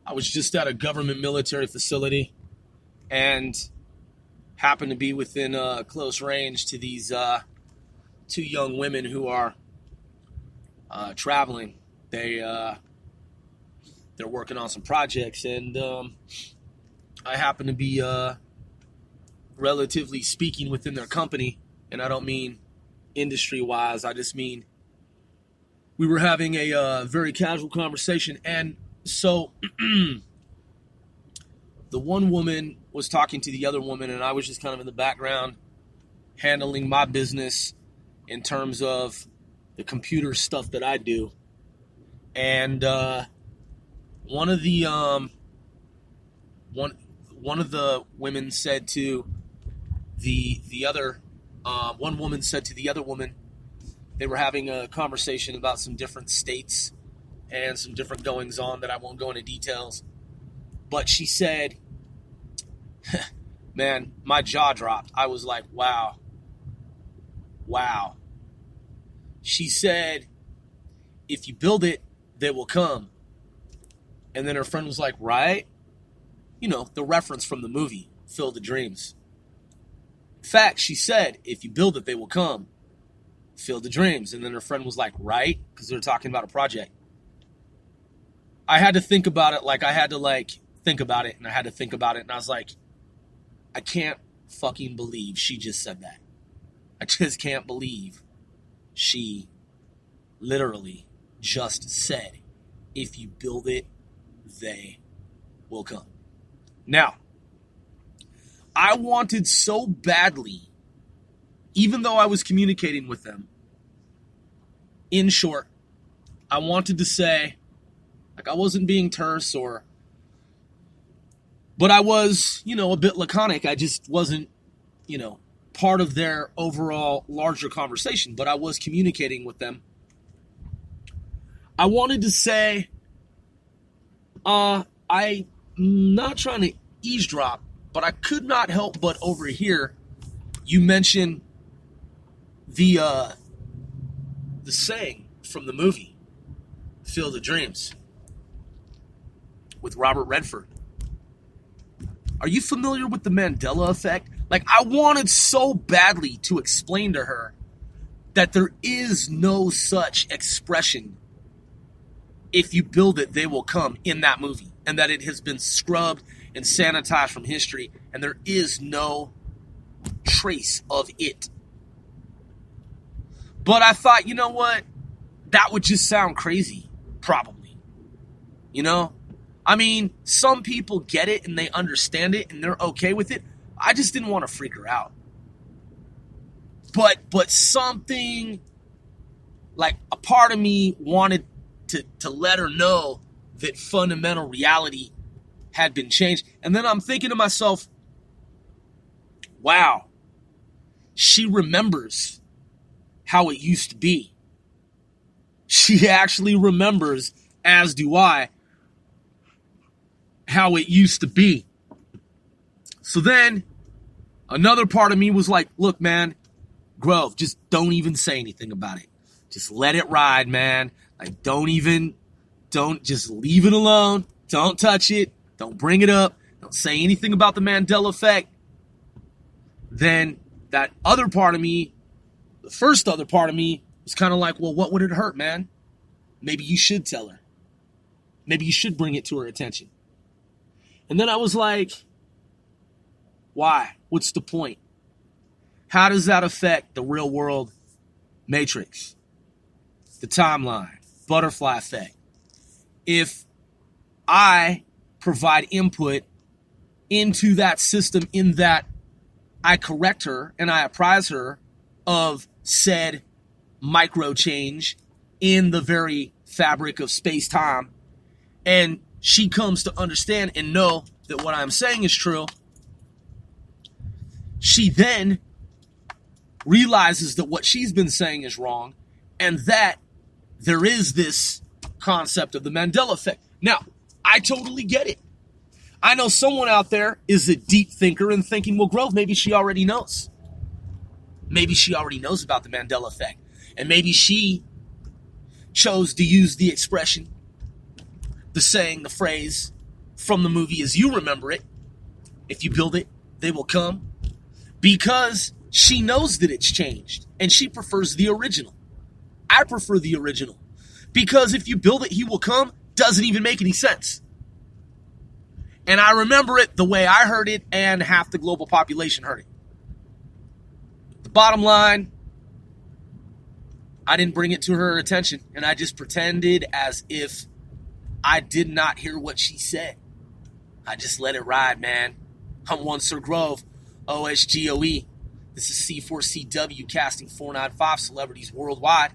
I was just at a government military facility and happened to be within close range to these two young women who are traveling. They're working on some projects, and I happen to be relatively speaking within their company, and I don't mean industry-wise. I just mean we were having a very casual conversation, and so the one woman was talking to the other woman, and I was just kind of in the background handling my business in terms of the computer stuff that I do. And one of the women said to the other one woman said to the other woman, they were having a conversation about some different states and some different goings on that I won't go into details. But she said, man, my jaw dropped. I was like, wow. She said, if you build it, they will come. And then her friend was like, right? You know, the reference from the movie, Field of Dreams. In fact, she said, if you build it, they will come. Field of Dreams. And then her friend was like, right? Because they were talking about a project. I had to think about it. I had to think about it, and I had to think about it. And I was like, I can't fucking believe she just said that. I just can't believe she literally just said, if you build it, they will come. Now, I wanted so badly, even though I was communicating with them, in short, I wanted to say, I wasn't being terse but I was, a bit laconic. I just wasn't, part of their overall larger conversation, but I was communicating with them. I wanted to say, I'm not trying to eavesdrop, but I could not help but overhear you mention the saying from the movie, Field of Dreams, with Robert Redford. Are you familiar with the Mandela effect? I wanted so badly to explain to her that there is no such expression, if you build it, they will come, in that movie, and that it has been scrubbed and sanitized from history, and there is no trace of it. But I thought, you know what? That would just sound crazy, probably. I mean, some people get it and they understand it and they're okay with it. I just didn't want to freak her out. But something, a part of me wanted to let her know that fundamental reality had been changed. And then I'm thinking to myself, wow, she remembers how it used to be. She actually remembers, as do I, how it used to be. So then another part of me was like, look, man, Grove, just don't even say anything about it. Just let it ride, man. Don't just leave it alone. Don't touch it. Don't bring it up. Don't say anything about the Mandela effect. Then that other part of me, the first other part of me, was kind of like, well, what would it hurt, man? Maybe you should tell her. Maybe you should bring it to her attention. And then I was like, why? What's the point? How does that affect the real world matrix? The timeline, butterfly effect. If I provide input into that system, in that I correct her and I apprise her of said micro change in the very fabric of space-time, and she comes to understand and know that what I'm saying is true, she then realizes that what she's been saying is wrong, and that there is this concept of the Mandela effect. Now, I totally get it. I know someone out there is a deep thinker and thinking, well, Grove, maybe she already knows. Maybe she already knows about the Mandela effect. And maybe she chose to use the expression, the saying, the phrase, from the movie as you remember it. If you build it, they will come. Because she knows that it's changed and she prefers the original. I prefer the original. Because if you build it, he will come doesn't even make any sense. And I remember it the way I heard it and half the global population heard it. The bottom line, I didn't bring it to her attention, and I just pretended as if I did not hear what she said. I just let it ride, man. I'm one Sir Grove, OSGOE. This is C4CW casting 495 celebrities worldwide.